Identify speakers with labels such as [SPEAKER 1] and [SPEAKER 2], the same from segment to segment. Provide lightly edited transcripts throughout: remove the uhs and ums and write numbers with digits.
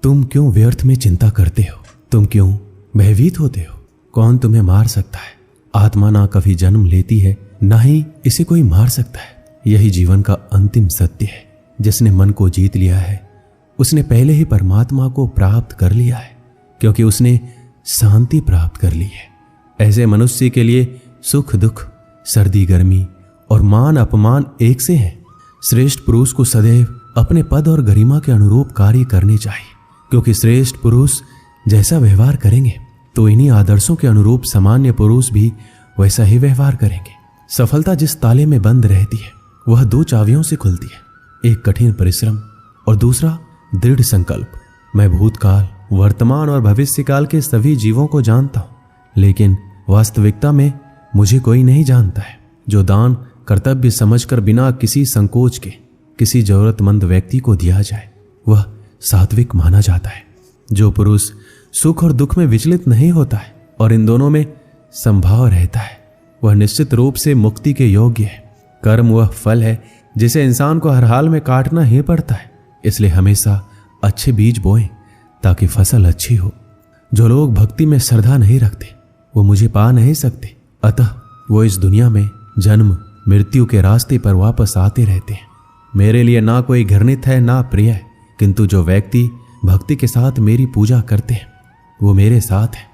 [SPEAKER 1] तुम क्यों व्यर्थ में चिंता करते हो? तुम क्यों भयभीत होते हो? कौन तुम्हें मार सकता है? आत्मा ना कभी जन्म लेती है, ना ही इसे कोई मार सकता है। यही जीवन का अंतिम सत्य है। जिसने मन को जीत लिया है उसने पहले ही परमात्मा को प्राप्त कर लिया है, क्योंकि उसने शांति प्राप्त कर ली है। ऐसे मनुष्य के लिए सुख दुख, सर्दी गर्मी और मान अपमान एक से हैं। श्रेष्ठ पुरुष को सदैव अपने पद और गरिमा के अनुरूप कार्य करने चाहिए, क्योंकि श्रेष्ठ पुरुष जैसा व्यवहार करेंगे तो इन्हीं आदर्शों के अनुरूप सामान्य पुरुष भी वैसा ही व्यवहार करेंगे। सफलता जिस ताले में बंद रहती है वह 2 चाबियों से खुलती है, एक कठिन परिश्रम और दूसरा दृढ़ संकल्प। मैं भूतकाल, वर्तमान और भविष्यकाल के सभी जीवों को जानता हूं, लेकिन वास्तविकता में मुझे कोई नहीं जानता है। जो दान कर्तव्य समझकर बिना किसी संकोच के किसी जरूरतमंद व्यक्ति को दिया जाए वह सात्विक माना जाता है। जो पुरुष सुख और दुख में विचलित नहीं होता है और इन दोनों में संभाव रहता है वह निश्चित रूप से मुक्ति के योग्य है। कर्म वह फल है जिसे इंसान को हर हाल में काटना ही पड़ता है, इसलिए हमेशा अच्छे बीज बोएं ताकि फसल अच्छी हो। जो लोग भक्ति में श्रद्धा नहीं रखते वो मुझे पा नहीं सकते, अतः वो इस दुनिया में जन्म मृत्यु के रास्ते पर वापस आते रहते हैं। मेरे लिए ना कोई घृणित है ना प्रिय है, किंतु जो व्यक्ति भक्ति के साथ मेरी पूजा करते हैं वो मेरे साथ है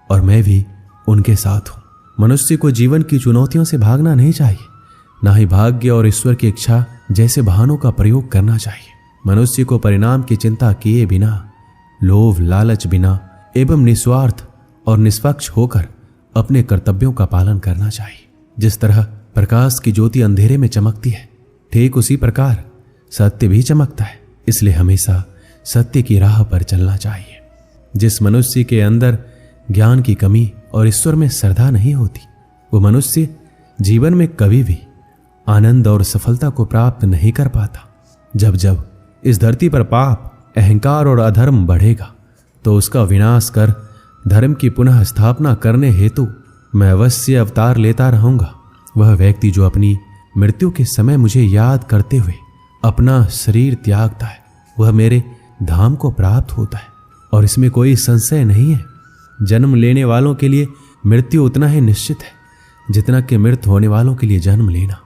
[SPEAKER 1] और मैं भी उनके साथ हूं। मनुष्य को जीवन की चुनौतियों से भागना नहीं चाहिए, ना ही भाग्य और ईश्वर की इच्छा जैसे बहानों का प्रयोग करना चाहिए। मनुष्य को परिणाम की चिंता किए बिना, लोभ लालच बिना एवं निस्वार्थ और निष्पक्ष होकर अपने कर्तव्यों का पालन करना चाहिए। जिस तरह प्रकाश की ज्योति अंधेरे में चमकती है, ठीक उसी प्रकार सत्य भी चमकता है, इसलिए हमेशा सत्य की राह पर चलना चाहिए। जिस मनुष्य के अंदर ज्ञान की कमी और ईश्वर में श्रद्धा नहीं होती वो मनुष्य जीवन में कभी भी आनंद और सफलता को प्राप्त नहीं कर पाता। जब जब इस धरती पर पाप, अहंकार और अधर्म बढ़ेगा तो उसका विनाश कर धर्म की पुनः स्थापना करने हेतु मैं अवश्य अवतार लेता रहूंगा। वह व्यक्ति जो अपनी मृत्यु के समय मुझे याद करते हुए अपना शरीर त्यागता है वह मेरे धाम को प्राप्त होता है, और इसमें कोई संशय नहीं है। जन्म लेने वालों के लिए मृत्यु उतना ही निश्चित है जितना कि मृत होने वालों के लिए जन्म लेना।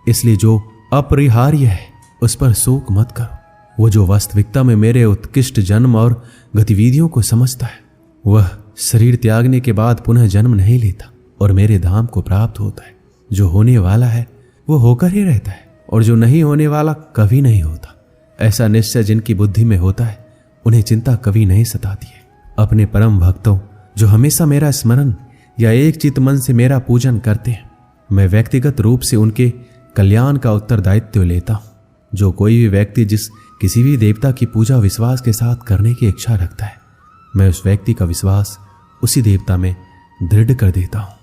[SPEAKER 1] इसलिए जो अपरिहार्य है उस पर शोक मत करो। वो जो वास्तविकता में मेरे उत्कृष्ट जन्म और गतिविधियों को समझता है वह शरीर त्यागने के बाद पुनः जन्म नहीं लेता और मेरे धाम को प्राप्त होता है। जो होने वाला है वो होकर ही रहता है और जो नहीं होने वाला कभी नहीं होता। ऐसा निश्चय जिनकी बुद्धि में होता है उन्हें चिंता कभी नहीं सताती है। अपने परम भक्तों जो हमेशा मेरा स्मरण या एक चित्त मन से मेरा पूजन करते हैं, मैं व्यक्तिगत रूप से उनके कल्याण का उत्तरदायित्व लेता हूँ। जो कोई भी व्यक्ति जिस किसी भी देवता की पूजा विश्वास के साथ करने की इच्छा रखता है, मैं उस व्यक्ति का विश्वास उसी देवता में दृढ़ कर देता हूँ।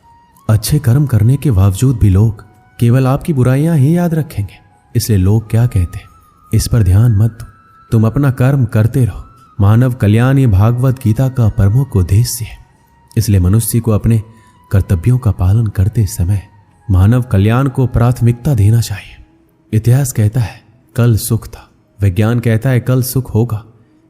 [SPEAKER 1] अच्छे कर्म करने के बावजूद भी लोग केवल आपकी बुराइयां ही याद रखेंगे, इसलिए लोग क्या कहते हैं इस पर ध्यान मत दो। तुम अपना कर्म करते रहो। मानव कल्याण ये भागवत गीता का प्रमुख उद्देश्य है, इसलिए मनुष्य को अपने कर्तव्यों का पालन करते समय मानव कल्याण को प्राथमिकता देना चाहिए। इतिहास कहता है कल सुख था, विज्ञान कहता है कल सुख होगा,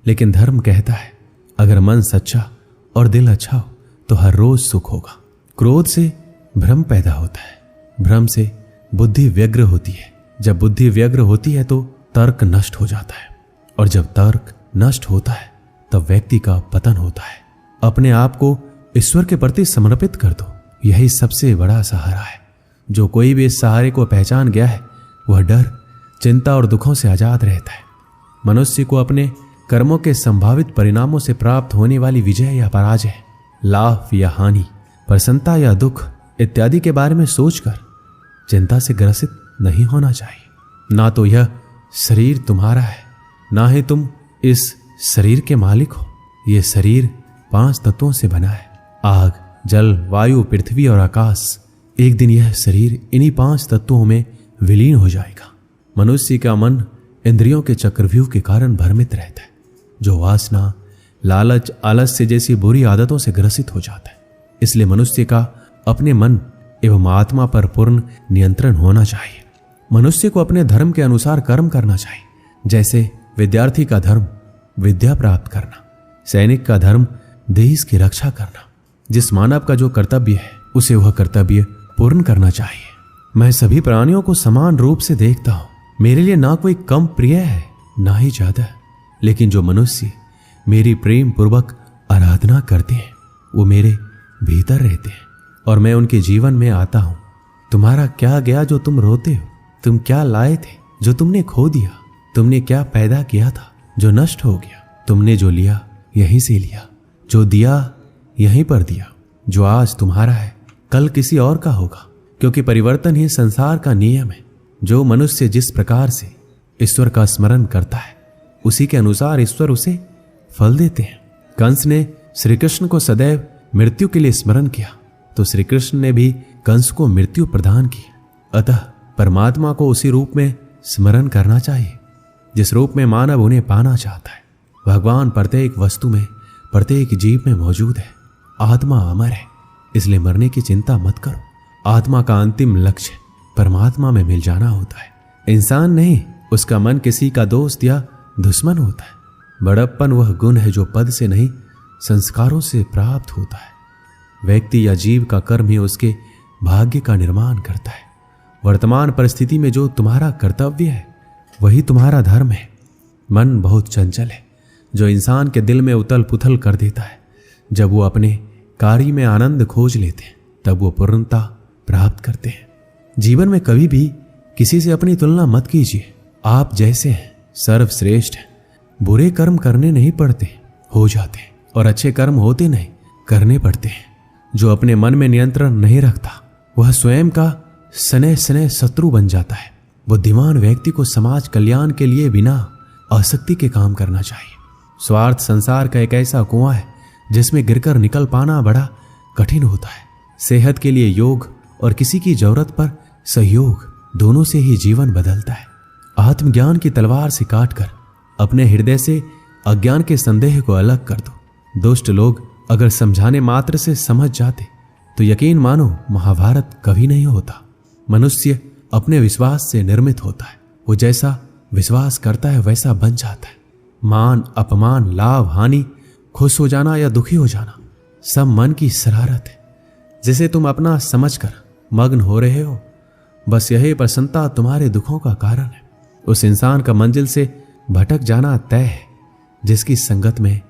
[SPEAKER 1] लेकिन धर्म कहता है अगर मन सच्चा और दिल अच्छा हो तो हर रोज सुख होगा। क्रोध से भ्रम पैदा होता है, भ्रम से बुद्धि व्यग्र होती है, जब बुद्धि व्यग्र होती है तो तर्क नष्ट हो जाता है, और जब तर्क नष्ट होता है तब व्यक्ति का पतन होता है। अपने आप को ईश्वर के प्रति समर्पित कर दो, यही सबसे बड़ा सहारा है। जो कोई भी इस सहारे को पहचान गया है वह डर, चिंता और दुखों से आजाद रहता है। मनुष्य को अपने कर्मों के संभावित परिणामों से प्राप्त होने वाली विजय या पराजय, लाभ या हानि, प्रसन्नता या दुख इत्यादि के बारे में सोचकर चिंता से ग्रसित नहीं होना चाहिए। ना तो यह शरीर तुम्हारा है, ना ही तुम इस शरीर के मालिक हो। यह शरीर 5 तत्वों से बना है, आग, जल, वायु, पृथ्वी और आकाश। एक दिन यह शरीर इन्हीं 5 तत्वों में विलीन हो जाएगा। मनुष्य का मन इंद्रियों के चक्रव्यूह के कारण भ्रमित रहता है, जो वासना, लालच, आलस्य जैसी बुरी आदतों से ग्रसित हो जाता है। इसलिए मनुष्य का अपने मन एवं आत्मा पर पूर्ण नियंत्रण होना चाहिए। मनुष्य को अपने धर्म के अनुसार कर्म करना चाहिए। जैसे विद्यार्थी का धर्म विद्या प्राप्त करना, सैनिक का धर्म देश की रक्षा करना। जिस मानव का जो कर्तव्य है उसे वह कर्तव्य पूर्ण करना चाहिए। मैं सभी प्राणियों को समान रूप से देखता हूं। मेरे लिए ना कोई कम प्रिय है ना ही ज्यादा, लेकिन जो मनुष्य मेरी प्रेम पूर्वक आराधना करते हैं वो मेरे भीतर रहते हैं और मैं उनके जीवन में आता हूं। तुम्हारा क्या गया जो तुम रोते हो? तुम क्या लाए थे जो तुमने खो दिया? तुमने क्या पैदा किया था जो नष्ट हो गया? तुमने जो लिया यहीं से लिया, जो दिया यहीं पर दिया। जो आज तुम्हारा है कल किसी और का होगा, क्योंकि परिवर्तन ही संसार का नियम है। जो मनुष्य जिस प्रकार से ईश्वर का स्मरण करता है उसी के अनुसार ईश्वर उसे फल देते हैं। कंस ने श्री कृष्ण को सदैव मृत्यु के लिए स्मरण किया तो श्री कृष्ण ने भी कंस को मृत्यु प्रदान की। अतः परमात्मा को उसी रूप में स्मरण करना चाहिए जिस रूप में मानव उन्हें पाना चाहता है। भगवान प्रत्येक वस्तु में, प्रत्येक जीव में मौजूद है। आत्मा अमर है, इसलिए मरने की चिंता मत करो। आत्मा का अंतिम लक्ष्य परमात्मा में मिल जाना होता है, इंसान नहीं। उसका मन किसी का दोस्त या दुश्मन होता है। बड़प्पन वह गुण है जो पद से नहीं संस्कारों से प्राप्त होता है। व्यक्ति या जीव का कर्म ही उसके भाग्य का निर्माण करता है। वर्तमान परिस्थिति में जो तुम्हारा कर्तव्य है वही तुम्हारा धर्म है। मन बहुत चंचल है जो इंसान के दिल में उथल पुथल कर देता है। जब वो अपने कार्य में आनंद खोज लेते हैं तब वो पूर्णता प्राप्त करते हैं। जीवन में कभी भी किसी से अपनी तुलना मत कीजिए। आप जैसे हैं सर्वश्रेष्ठ हैं। बुरे कर्म करने नहीं पड़ते, हो जाते हैं, और अच्छे कर्म होते नहीं, करने पड़ते हैं। जो अपने मन में नियंत्रण नहीं रखता वह स्वयं का सने सने शत्रु बन जाता है। बुद्धिमान व्यक्ति को समाज कल्याण के लिए बिना आसक्ति के काम करना चाहिए। स्वार्थ संसार का एक ऐसा कुआं है जिसमें गिरकर निकल पाना बड़ा कठिन होता है। सेहत के लिए योग और किसी की जरूरत पर सहयोग, दोनों से ही जीवन बदलता है। आत्मज्ञान की तलवार से काटकर अपने हृदय से अज्ञान के संदेह को अलग कर दो। दुष्ट लोग अगर समझाने मात्र से समझ जाते तो यकीन मानो महाभारत कभी नहीं होता। मनुष्य अपने विश्वास से निर्मित होता है। वो जैसा विश्वास करता है वैसा बन जाता है। मान अपमान, लाभ हानि, खुश हो जाना या दुखी हो जाना सब मन की शरारत है जिसे तुम अपना समझकर मग्न हो रहे हो। बस यही प्रसन्नता तुम्हारे दुखों का कारण है। उस इंसान का मंजिल से भटक जाना तय है जिसकी संगत में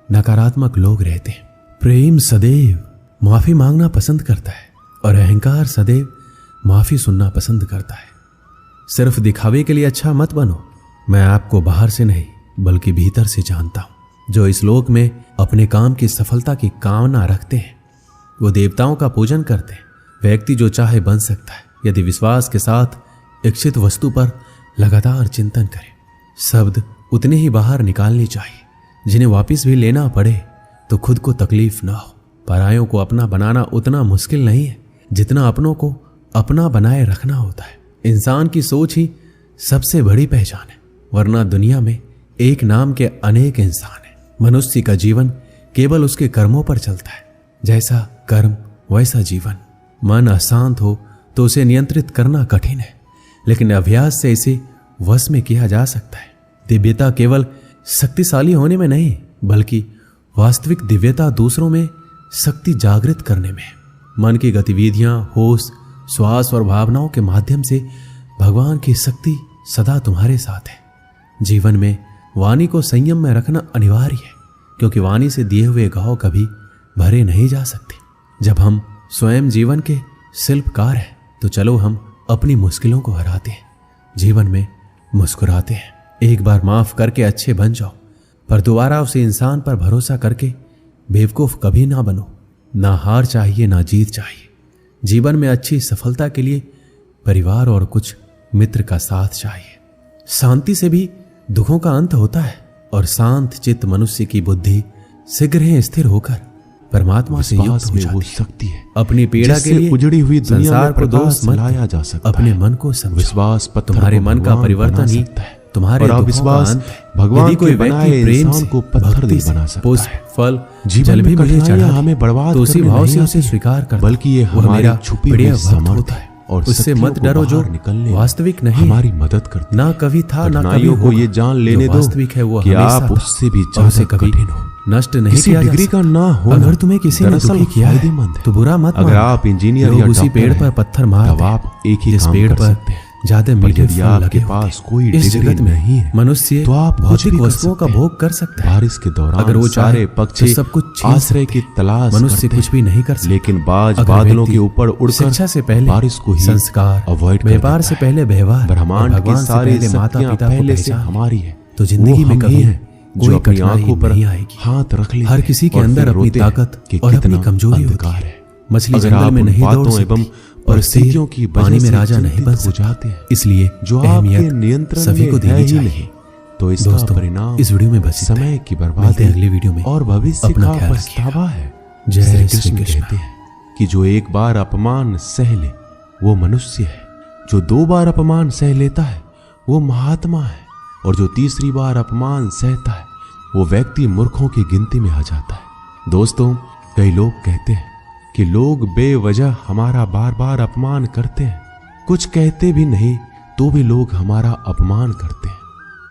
[SPEAKER 1] नकारात्मक लोग रहते हैं। प्रेम सदैव माफी मांगना पसंद करता है और अहंकार सदैव माफी सुनना पसंद करता है। सिर्फ दिखावे के लिए अच्छा मत बनो। मैं आपको बाहर से नहीं बल्कि भीतर से जानता हूं। जो इस लोक में अपने काम की सफलता की कामना रखते हैं वो देवताओं का पूजन करते हैं। व्यक्ति जो चाहे बन सकता है यदि विश्वास के साथ इच्छित वस्तु पर लगातार चिंतन करे। शब्द उतने ही बाहर निकालने चाहिए जिन्हें वापस भी लेना पड़े तो खुद को तकलीफ ना हो। परायों को अपना बनाना उतना मुश्किल नहीं है जितना अपनों को अपना बनाए रखना होता है। इंसान की सोच ही सबसे बड़ी पहचान है, वरना दुनिया में एक नाम के अनेक इंसान हैं। मनुष्य का जीवन केवल उसके कर्मों पर चलता है। जैसा कर्म वैसा जीवन। मन अशांत हो तो उसे नियंत्रित करना कठिन है, लेकिन अभ्यास से इसे वश में किया जा सकता है। दिव्यता केवल शक्तिशाली होने में नहीं बल्कि वास्तविक दिव्यता दूसरों में शक्ति जागृत करने में। मन की गतिविधियां, होश, श्वास और भावनाओं के माध्यम से भगवान की शक्ति सदा तुम्हारे साथ है। जीवन में वाणी को संयम में रखना अनिवार्य है, क्योंकि वाणी से दिए हुए घाव कभी भरे नहीं जा सकते। जब हम स्वयं जीवन के शिल्पकार हैं तो चलो हम अपनी मुश्किलों को हराते हैं, जीवन में मुस्कुराते हैं। एक बार माफ करके अच्छे बन जाओ, पर दोबारा उसे इंसान पर भरोसा करके बेवकूफ कभी ना बनो। ना हार चाहिए ना जीत चाहिए। जीवन में अच्छी सफलता के लिए परिवार और कुछ मित्र का साथ चाहिए। शांति से भी दुखों का अंत होता है और शांत चित्त मनुष्य की बुद्धि शीघ्र ही स्थिर होकर परमात्मा से युक्त हो जाती है। शक्ति है अपनी पीड़ा के लिए उजड़ी हुई संसार को दोष मत लाया जा सकता। अपने मन को समझो। विश्वास तुम्हारे मन का परिवर्तन ही तुम्हारे विश्वास भगवान कोई व्यक्ति प्रेम को पत्थर नहीं बना सकता। पुष्प, फल, जल भी मिले चढ़ा हमें बर्बाद तो उसी भाव से उसे स्वीकार कर, बल्कि ये हमारी छुपी हुई सामर्थ्य है और उससे मत डरो जो वास्तविक नहीं, हमारी मदद करती ना कभी था ना कभी को ये जान लेने दो वास्तविक है वो कि आप उससे भी ज्यादा कठिन हो नष्ट नहीं
[SPEAKER 2] किसी
[SPEAKER 1] किया जा
[SPEAKER 2] डिग्री
[SPEAKER 1] सकता।
[SPEAKER 2] का ना होना
[SPEAKER 1] अगर तुम्हें किसी ने
[SPEAKER 2] दरअसल
[SPEAKER 1] दुखी किया है
[SPEAKER 2] फायदेमंद है।
[SPEAKER 1] तो बुरा मत
[SPEAKER 2] अगर
[SPEAKER 1] मानो।
[SPEAKER 2] आप इंजीनियर या
[SPEAKER 1] लोग उसी
[SPEAKER 2] डॉक्टर
[SPEAKER 1] पेड़
[SPEAKER 2] हैं,
[SPEAKER 1] पर पत्थर मारते
[SPEAKER 2] तब आप
[SPEAKER 1] हैं
[SPEAKER 2] एक ही
[SPEAKER 1] जिस
[SPEAKER 2] काम
[SPEAKER 1] पेड़
[SPEAKER 2] कर
[SPEAKER 1] पर
[SPEAKER 2] सकते हैं।
[SPEAKER 1] ज्यादा
[SPEAKER 2] पर
[SPEAKER 1] मीठे
[SPEAKER 2] यदि
[SPEAKER 1] फल
[SPEAKER 2] आपके
[SPEAKER 1] लगे
[SPEAKER 2] पास
[SPEAKER 1] होते हैं।
[SPEAKER 2] कोई
[SPEAKER 1] इस
[SPEAKER 2] डिग्री
[SPEAKER 1] जगत में
[SPEAKER 2] नहीं है,
[SPEAKER 1] मनुष्य
[SPEAKER 2] तो आप कुछ
[SPEAKER 1] भौतिक
[SPEAKER 2] भी कर
[SPEAKER 1] वस्तुओं का
[SPEAKER 2] सकते हैं।
[SPEAKER 1] भोग कर सकता है।
[SPEAKER 2] बारिश के दौरान
[SPEAKER 1] अगर वो
[SPEAKER 2] सारे
[SPEAKER 1] चाहे
[SPEAKER 2] पक्षी
[SPEAKER 1] तो सब कुछ छीन
[SPEAKER 2] आश्रय
[SPEAKER 1] सकते
[SPEAKER 2] की
[SPEAKER 1] हैं।
[SPEAKER 2] तलाश
[SPEAKER 1] मनुष्य
[SPEAKER 2] करते
[SPEAKER 1] कुछ
[SPEAKER 2] हैं।
[SPEAKER 1] भी नहीं कर सकता।
[SPEAKER 2] लेकिन बाज
[SPEAKER 1] अगर
[SPEAKER 2] बादलों
[SPEAKER 1] व्यक्ति
[SPEAKER 2] के ऊपर उड़कर
[SPEAKER 1] शिक्षा से पहले
[SPEAKER 2] बारिश को ही
[SPEAKER 1] संस्कार,
[SPEAKER 2] अवॉइड कर
[SPEAKER 1] व्यापार
[SPEAKER 2] देता
[SPEAKER 1] से
[SPEAKER 2] है।
[SPEAKER 1] पहले व्यवहार,
[SPEAKER 2] ब्रह्मांड
[SPEAKER 1] और
[SPEAKER 2] की
[SPEAKER 1] भगवान से
[SPEAKER 2] सारी
[SPEAKER 1] पहले माता
[SPEAKER 2] शक्तियां
[SPEAKER 1] पिता को
[SPEAKER 2] पहले से
[SPEAKER 1] पहचान
[SPEAKER 2] हमारी है।
[SPEAKER 1] तो जिंदगी
[SPEAKER 2] वो
[SPEAKER 1] में
[SPEAKER 2] हम
[SPEAKER 1] कभी
[SPEAKER 2] ही हैं जो
[SPEAKER 1] कोई
[SPEAKER 2] अपनी
[SPEAKER 1] कठिनाई
[SPEAKER 2] आंखों पर
[SPEAKER 1] नहीं आएगी।
[SPEAKER 2] हाथ रख लेते
[SPEAKER 1] हर किसी के
[SPEAKER 2] और
[SPEAKER 1] अंदर
[SPEAKER 2] फिर
[SPEAKER 1] अपनी
[SPEAKER 2] रोते हैं
[SPEAKER 1] ताकत
[SPEAKER 2] कि
[SPEAKER 1] और अपनी
[SPEAKER 2] कितना
[SPEAKER 1] कमजोरी होती
[SPEAKER 2] अंधकार
[SPEAKER 1] है। मछली
[SPEAKER 2] अगर
[SPEAKER 1] जंगल
[SPEAKER 2] आप
[SPEAKER 1] में
[SPEAKER 2] उन
[SPEAKER 1] नहीं दौड़
[SPEAKER 2] बातों
[SPEAKER 1] सकती
[SPEAKER 2] एवं
[SPEAKER 1] और
[SPEAKER 2] परिस्थितियों की
[SPEAKER 1] शेर पानी
[SPEAKER 2] वजह
[SPEAKER 1] में
[SPEAKER 2] से
[SPEAKER 1] राजा नहीं बन
[SPEAKER 2] चिंतित हो
[SPEAKER 1] सकता।
[SPEAKER 2] जाते हैं,
[SPEAKER 1] इसलिए
[SPEAKER 2] जो आपके
[SPEAKER 1] अहमियत
[SPEAKER 2] नियंत्रण
[SPEAKER 1] सभी को
[SPEAKER 2] में है
[SPEAKER 1] देनी
[SPEAKER 2] ही
[SPEAKER 1] चाहिए।
[SPEAKER 2] नहीं, तो इसका
[SPEAKER 1] दोस्तों,
[SPEAKER 2] परिणाम
[SPEAKER 1] इस वीडियो में बस इतना
[SPEAKER 2] समय
[SPEAKER 1] ही।
[SPEAKER 2] की
[SPEAKER 1] मिलते
[SPEAKER 2] बर्बादी
[SPEAKER 1] हैं अगली वीडियो में।
[SPEAKER 2] और भविष्य
[SPEAKER 1] अपना
[SPEAKER 2] का
[SPEAKER 1] ख्याल
[SPEAKER 2] पछतावा है।
[SPEAKER 1] जय
[SPEAKER 2] श्री
[SPEAKER 1] श्री
[SPEAKER 2] कृष्ण
[SPEAKER 1] कृष्ण।
[SPEAKER 2] कहते हैं कि जो एक बार अपमान सह ले वो मनुष्य है, जो 2 बार अपमान सह लेता है वो महात्मा है, और जो 3री बार अपमान सहता है वो व्यक्ति मूर्खों की गिनती में आ जाता है। दोस्तों, कई लोग कहते हैं कि लोग बेवजह हमारा बार बार अपमान करते हैं, कुछ कहते भी नहीं तो भी लोग हमारा अपमान करते हैं।